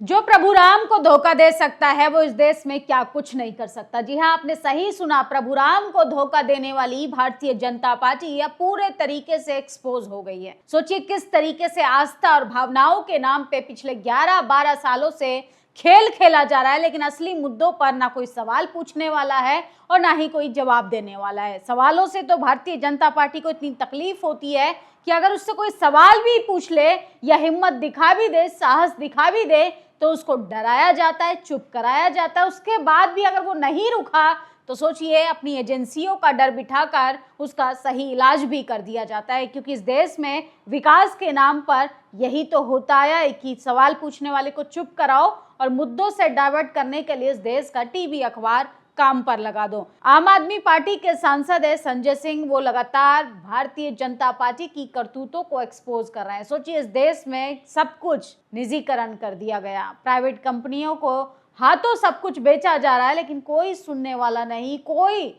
जो प्रभु राम को धोखा दे सकता है वो इस देश में क्या कुछ नहीं कर सकता। जी हाँ, आपने सही सुना, प्रभु राम को धोखा देने वाली भारतीय जनता पार्टी अब पूरे तरीके से एक्सपोज हो गई है। सोचिए किस तरीके से आस्था और भावनाओं के नाम पे पिछले 11-12 सालों से खेल खेला जा रहा है, लेकिन असली मुद्दों पर ना कोई सवाल पूछने वाला है और ना ही कोई जवाब देने वाला है। सवालों से तो भारतीय जनता पार्टी को इतनी तकलीफ होती है कि अगर उससे कोई सवाल भी पूछ ले या हिम्मत दिखा भी दे, साहस दिखा भी दे, तो उसको डराया जाता है, चुप कराया जाता है। उसके बाद भी अगर वो नहीं रुका तो सोचिए अपनी एजेंसियों का डर बिठाकर उसका सही इलाज भी कर दिया जाता है, क्योंकि इस देश में विकास के नाम पर यही तो होता है कि सवाल पूछने वाले को चुप कराओ और मुद्दों से डाइवर्ट करने के लिए इस देश का टीवी अखबार काम पर लगा दो। आम आदमी पार्टी के सांसद है संजय सिंह, वो लगातार भारतीय जनता पार्टी की करतूतों को एक्सपोज कर रहे हैं। सोचिए इस देश में सब कुछ निजीकरण कर दिया गया, प्राइवेट कंपनियों को हाथों सब कुछ बेचा जा रहा है, लेकिन कोई सुनने वाला नहीं, कोई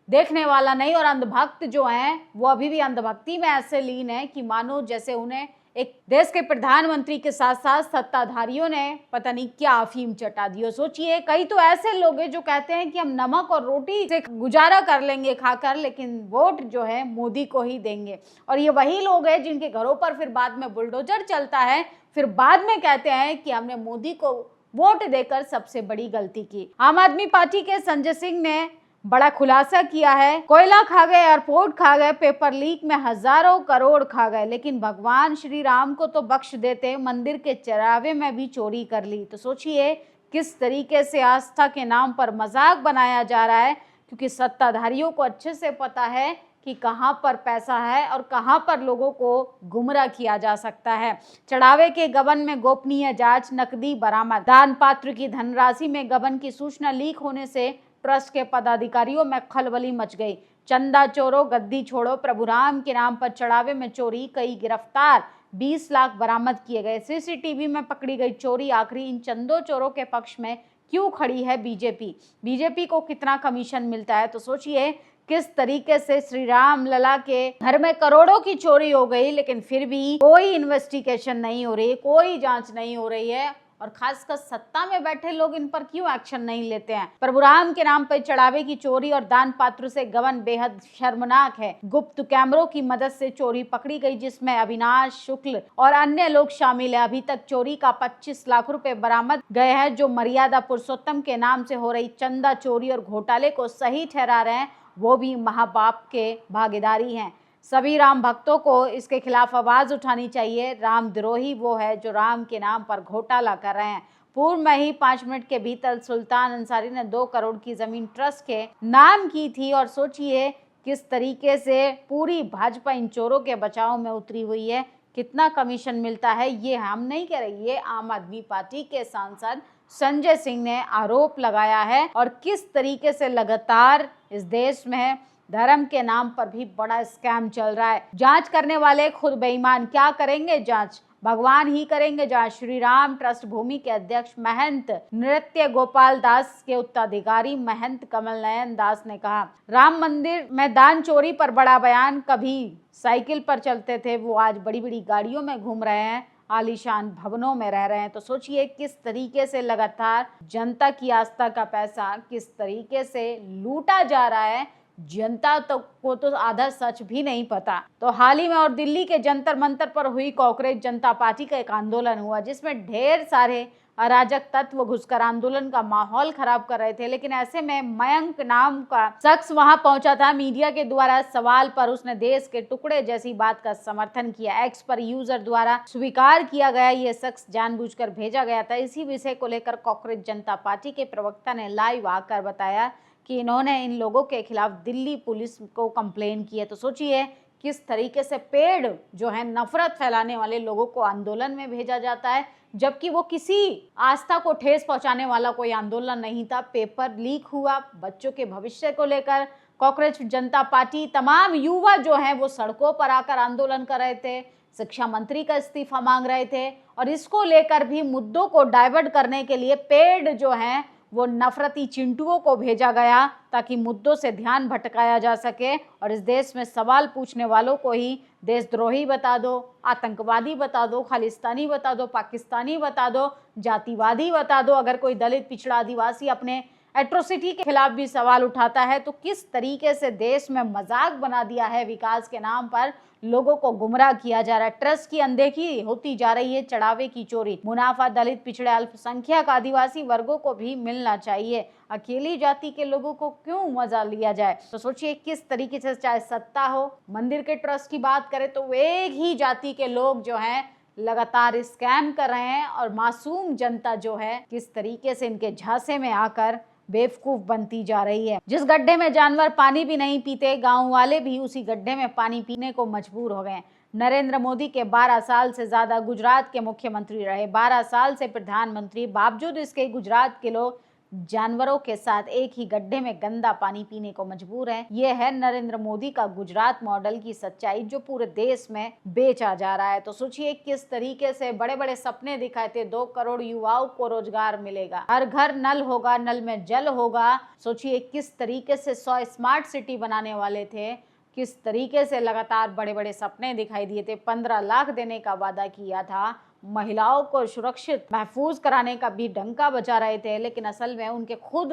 देखने वाला नहीं। और अंधभक्त जो हैं वो अभी भी अंधभक्ति में ऐसे लीन है कि मानो जैसे उन्हें एक देश के प्रधानमंत्री के साथ साथ सत्ताधारियों ने पता नहीं क्या अफीम चटा दी हो। सोचिए कई तो ऐसे लोग हैं जो कहते हैं कि हम नमक और रोटी से गुजारा कर लेंगे खाकर, लेकिन वोट जो है मोदी को ही देंगे। और ये वही लोग हैं जिनके घरों पर फिर बाद में बुलडोजर चलता है, फिर बाद में कहते हैं कि हमने मोदी को वोट देकर सबसे बड़ी गलती की। आम आदमी पार्टी के संजय सिंह ने बड़ा खुलासा किया है। कोयला खा गए, एयरपोर्ट खा गए, पेपर लीक में हजारों करोड़ खा गए, लेकिन भगवान श्री राम को तो बख्श देते, मंदिर के चरावे में भी चोरी कर ली। तो सोचिए किस तरीके से आस्था के नाम पर मजाक बनाया जा रहा है, क्योंकि सत्ताधारियों को अच्छे से पता है कि कहां पर पैसा है और कहां पर लोगों को गुमराह किया जा सकता है। चढ़ावे के गबन में गोपनीय जांच, नकदी बरामद। दान पात्र की धनराशि में गबन की सूचना लीक होने से ट्रस्ट के पदाधिकारियों में खलबली मच गई। चंदा चोरो गद्दी छोड़ो, प्रभु राम के नाम पर चढ़ावे में चोरी, कई गिरफ्तार, 20 लाख बरामद किए गए। सीसीटीवी में पकड़ी गई चोरी। आखिरी इन चंदो चोरों के पक्ष में क्यों खड़ी है बीजेपी? बीजेपी को कितना कमीशन मिलता है? तो सोचिए किस तरीके से श्री राम लला के घर में करोड़ों की चोरी हो गई, लेकिन फिर भी कोई इन्वेस्टिगेशन नहीं हो रही, कोई जांच नहीं हो रही है। और खासकर सत्ता में बैठे लोग इन पर क्यों एक्शन नहीं लेते हैं? प्रभु राम के नाम पर चढ़ावे की चोरी और दान पात्र से गबन बेहद शर्मनाक है। गुप्त कैमरों की मदद से चोरी पकड़ी गई, जिसमें अविनाश शुक्ल और अन्य लोग शामिल है। अभी तक चोरी का 25 लाख रुपए बरामद गए हैं, जो मर्यादा पुरुषोत्तम के नाम से हो रही चंदा चोरी और घोटाले को सही ठहरा रहे हैं। वो भी महापाप के भागीदारी हैं। सभी राम भक्तों को इसके खिलाफ आवाज उठानी चाहिए। रामद्रोही वो है जो राम के नाम पर घोटाला कर रहे हैं। पूर्व में ही 5 मिनट के भीतर सुल्तान अंसारी ने 2 करोड़ की जमीन ट्रस्ट के नाम की थी। और सोचिए किस तरीके से पूरी भाजपा इन चोरों के बचाव में उतरी हुई है। कितना कमीशन मिलता है ये हम नहीं कह रहे, ये आम आदमी पार्टी के सांसद संजय सिंह ने आरोप लगाया है। और किस तरीके से लगातार इस देश में धर्म के नाम पर भी बड़ा स्कैम चल रहा है। जांच करने वाले खुद बेईमान। क्या करेंगे जांच? भगवान ही करेंगे जांच। श्री राम ट्रस्ट भूमि के अध्यक्ष महंत नृत्य गोपाल दास के उत्तराधिकारी महंत कमल नयन दास ने कहा, राम मंदिर में दान चोरी पर बड़ा बयान। कभी साइकिल पर चलते थे, वो आज बड़ी बड़ी गाड़ियों में घूम रहे हैं, आलीशान भवनों में रह रहे हैं। तो सोचिए किस तरीके से लगातार जनता की आस्था का पैसा किस तरीके से लूटा जा रहा है। जनता को तो आधा सच भी नहीं पता। तो हाल ही में और दिल्ली के जंतर मंतर पर हुई कांग्रेस जनता पार्टी का एक आंदोलन हुआ, जिसमें ढेर सारे अराजक तत्व घुसकर आंदोलन का माहौल खराब कर रहे थे। लेकिन ऐसे में मयंक नाम का शख्स वहां पहुंचा था। मीडिया के द्वारा सवाल पर उसने देश के टुकड़े जैसी बात का समर्थन किया। एक्स पर यूजर द्वारा स्वीकार किया गया ये शख्स जानबूझकर भेजा गया था। इसी विषय को लेकर कांग्रेस जनता पार्टी के प्रवक्ता ने लाइव आकर बताया कि इन्होंने इन लोगों के खिलाफ दिल्ली पुलिस को कंप्लेन की है। तो सोचिए किस तरीके से पेड़ जो है नफरत फैलाने वाले लोगों को आंदोलन में भेजा जाता है, जबकि वो किसी आस्था को ठेस पहुंचाने वाला कोई आंदोलन नहीं था। पेपर लीक हुआ, बच्चों के भविष्य को लेकर कांग्रेस जनता पार्टी तमाम युवा जो हैं वो सड़कों पर आकर आंदोलन कर रहे थे, शिक्षा मंत्री का इस्तीफा मांग रहे थे। और इसको लेकर भी मुद्दों को डाइवर्ट करने के लिए पेड़ जो हैं वो नफरती चिंटुओं को भेजा गया ताकि मुद्दों से ध्यान भटकाया जा सके और इस देश में सवाल पूछने वालों को ही देशद्रोही बता दो, आतंकवादी बता दो, खालिस्तानी बता दो, पाकिस्तानी बता दो, जातिवादी बता दो। अगर कोई दलित, पिछड़ा, आदिवासी अपने एट्रोसिटी के खिलाफ भी सवाल उठाता है तो किस तरीके से देश में मजाक बना दिया है, विकास के नाम पर लोगों को गुमराह किया जा रहा है, ट्रस्ट की अनदेखी होती जा रही है, चढ़ावे की चोरी। मुनाफा दलित, पिछड़े, अल्पसंख्यक, आदिवासी वर्गों को भी मिलना चाहिए, अकेली जाति के लोगों को क्यों मजा लिया जाए। तो सोचिए किस तरीके से, चाहे सत्ता हो, मंदिर के ट्रस्ट की बात करें तो एक ही जाति के लोग जो हैं लगातार स्कैम कर रहे हैं और मासूम जनता जो है किस तरीके से इनके झांसे में आकर बेवकूफ बनती जा रही है। जिस गड्ढे में जानवर पानी भी नहीं पीते, गांव वाले भी उसी गड्ढे में पानी पीने को मजबूर हो गए। नरेंद्र मोदी के 12 साल से ज्यादा गुजरात के मुख्यमंत्री रहे, 12 साल से प्रधानमंत्री, बावजूद इसके गुजरात के लोग जानवरों के साथ एक ही गड्ढे में गंदा पानी पीने को मजबूर है। ये है नरेंद्र मोदी का गुजरात मॉडल की सच्चाई जो पूरे देश में बेचा जा रहा है। तो सोचिए किस तरीके से बड़े बड़े सपने दिखाए थे, 2 करोड़ युवाओं को रोजगार मिलेगा, हर घर नल होगा, नल में जल होगा। सोचिए किस तरीके से 100 स्मार्ट सिटी बनाने वाले थे, किस तरीके से लगातार बड़े बड़े सपने दिखाई दिए थे, 15 लाख देने का वादा किया था, महिलाओं को सुरक्षित महफूज कराने का भी डंका बजा रहे थे, लेकिन असल में उनके खुद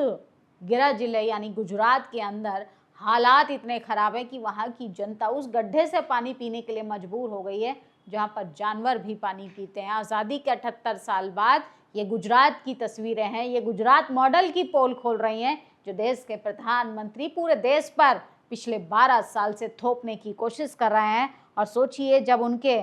गृह जिले यानी गुजरात के अंदर हालात इतने खराब है कि वहां की जनता उस गड्ढे से पानी पीने के लिए मजबूर हो गई है जहां पर जानवर भी पानी पीते हैं। आज़ादी के 78 साल बाद ये गुजरात की तस्वीरें हैं, ये गुजरात मॉडल की पोल खोल रही हैं जो देश के प्रधानमंत्री पूरे देश पर पिछले 12 साल से थोपने की कोशिश कर रहे हैं। और सोचिए जब उनके,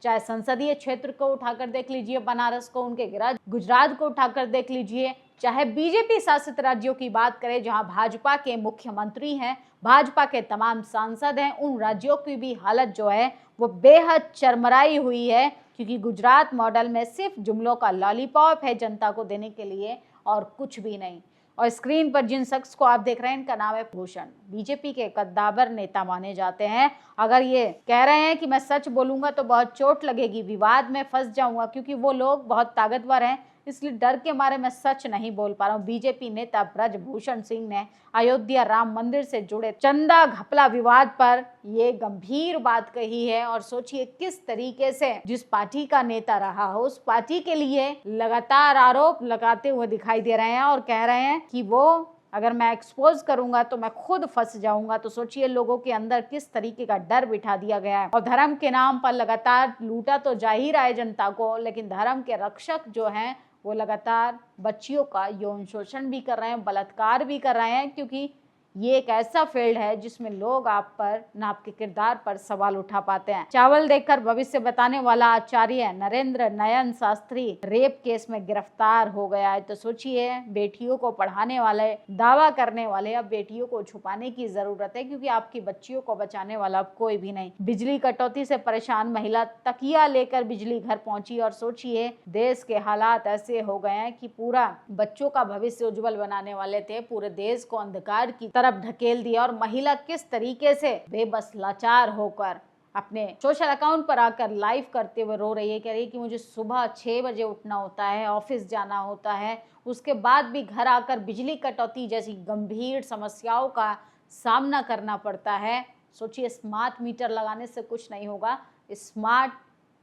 चाहे संसदीय क्षेत्र को उठाकर देख लीजिए, बनारस को, उनके गुजरात को उठाकर देख लीजिए, चाहे बीजेपी शासित राज्यों की बात करें जहां भाजपा के मुख्यमंत्री हैं, भाजपा के तमाम सांसद हैं, उन राज्यों की भी हालत जो है वो बेहद चरमराई हुई है क्योंकि गुजरात मॉडल में सिर्फ जुमलों का लॉलीपॉप है जनता को देने के लिए और कुछ भी नहीं। और स्क्रीन पर जिन शख्स को आप देख रहे हैं इनका नाम है भूषण, बीजेपी के कद्दावर नेता माने जाते हैं। अगर ये कह रहे हैं कि मैं सच बोलूंगा तो बहुत चोट लगेगी, विवाद में फंस जाऊंगा, क्योंकि वो लोग बहुत ताकतवर हैं इसलिए डर के मारे मैं सच नहीं बोल पा रहा हूँ। बीजेपी नेता ब्रजभूषण सिंह ने अयोध्या राम मंदिर से जुड़े चंदा घपला विवाद पर ये गंभीर बात कही है। और सोचिए किस तरीके से जिस पार्टी का नेता रहा हो उस पार्टी के लिए लगातार आरोप लगाते हुए दिखाई दे रहे हैं और कह रहे हैं कि वो अगर मैं एक्सपोज करूंगा तो मैं खुद फंस जाऊंगा। तो सोचिए लोगों के अंदर किस तरीके का डर बिठा दिया गया है। और धर्म के नाम पर लगातार लूटा तो जा ही रहा है जनता को, लेकिन धर्म के रक्षक जो हैं वो लगातार बच्चियों का यौन शोषण भी कर रहे हैं, बलात्कार भी कर रहे हैं, क्योंकि ये एक ऐसा फील्ड है जिसमें लोग आप पर न आपके किरदार पर सवाल उठा पाते हैं। चावल देखकर भविष्य बताने वाला आचार्य नरेंद्र नयन शास्त्री रेप केस में गिरफ्तार हो गया है। तो सोचिए बेटियों को पढ़ाने वाले, दावा करने वाले, अब बेटियों को छुपाने की जरूरत है क्योंकि आपकी बच्चियों को बचाने वाला अब कोई भी नहीं। बिजली कटौती से परेशान महिला तकिया लेकर बिजली घर पहुंची और सोचिए देश के हालात ऐसे हो गए हैं कि पूरा बच्चों का भविष्य उज्जवल बनाने वाले थे, पूरे देश को अंधकार की तरफ ढकेल दिया। और महिला किस तरीके से बेबस लाचार होकर अपने सोशल अकाउंट पर आकर लाइव करते हुए रो रही है, कह रही है कि मुझे सुबह 6 बजे उठना होता है, ऑफिस जाना होता है, उसके बाद भी घर आकर बिजली कटौती जैसी गंभीर समस्याओं का सामना करना पड़ता है। सोचिए स्मार्ट मीटर लगाने से कुछ नहीं होगा, स्मार्ट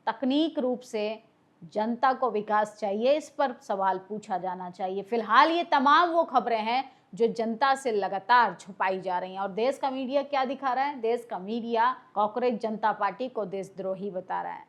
तकनीक रूप से जनता को विकास चाहिए, इस पर सवाल पूछा जाना चाहिए। फिलहाल ये तमाम वो खबरें हैं जो जनता से लगातार छुपाई जा रही हैं। और देश का मीडिया क्या दिखा रहा है? देश का मीडिया कांग्रेस जनता पार्टी को देशद्रोही बता रहा है।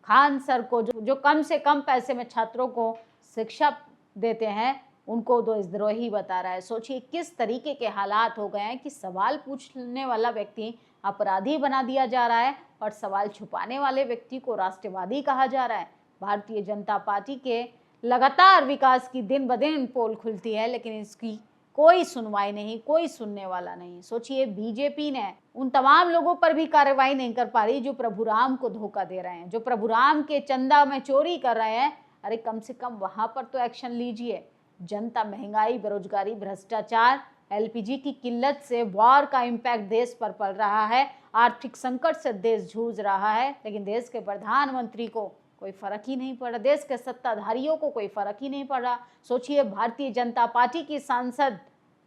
खान सर को जो कम से कम पैसे में छात्रों को शिक्षा देते हैं उनको देशद्रोही बता रहा है। सोचिए किस तरीके के हालात हो गए हैं कि सवाल पूछने वाला व्यक्ति अपराधी बना दिया जा रहा है और सवाल छुपाने वाले व्यक्ति को राष्ट्रवादी कहा जा रहा है। भारतीय जनता पार्टी के लगातार विकास की दिन ब दिन पोल खुलती है, लेकिन इसकी कोई सुनवाई नहीं, कोई सुनने वाला नहीं। सोचिए बीजेपी ने उन तमाम लोगों पर भी कार्रवाई नहीं कर पा रही जो प्रभु राम को धोखा दे रहे हैं, जो प्रभु राम के चंदा में चोरी कर रहे हैं। अरे कम से कम वहां पर तो एक्शन लीजिए। जनता महंगाई, बेरोजगारी, भ्रष्टाचार, एलपीजी की किल्लत से वॉर का इम्पैक्ट देश पर पड़ रहा है, आर्थिक संकट से देश जूझ रहा है, लेकिन देश के प्रधानमंत्री को कोई फर्क ही नहीं पड़ रहा, देश के सत्ताधारियों को कोई फर्क ही नहीं पड़ रहा। सोचिए, भारतीय जनता पार्टी की सांसद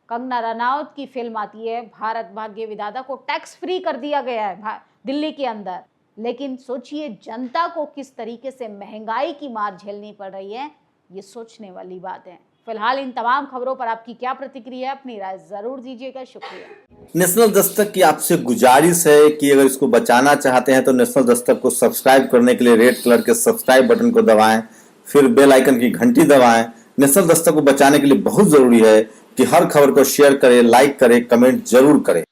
कंगना रनौत की फिल्म आती है भारत भाग्य विधाता, को टैक्स फ्री कर दिया गया है दिल्ली के अंदर, लेकिन सोचिए जनता को किस तरीके से महंगाई की मार झेलनी पड़ रही है, ये सोचने वाली बात है। फिलहाल इन तमाम खबरों पर आपकी क्या प्रतिक्रिया है, अपनी राय जरूर दीजिएगा। शुक्रिया। नेशनल दस्तक की आपसे गुजारिश है कि अगर इसको बचाना चाहते हैं तो नेशनल दस्तक को सब्सक्राइब करने के लिए रेड कलर के सब्सक्राइब बटन को दबाएं, फिर बेल आइकन की घंटी दबाएं। नेशनल दस्तक को बचाने के लिए बहुत जरूरी है कि हर खबर को शेयर करें, लाइक करें, कमेंट जरूर करें।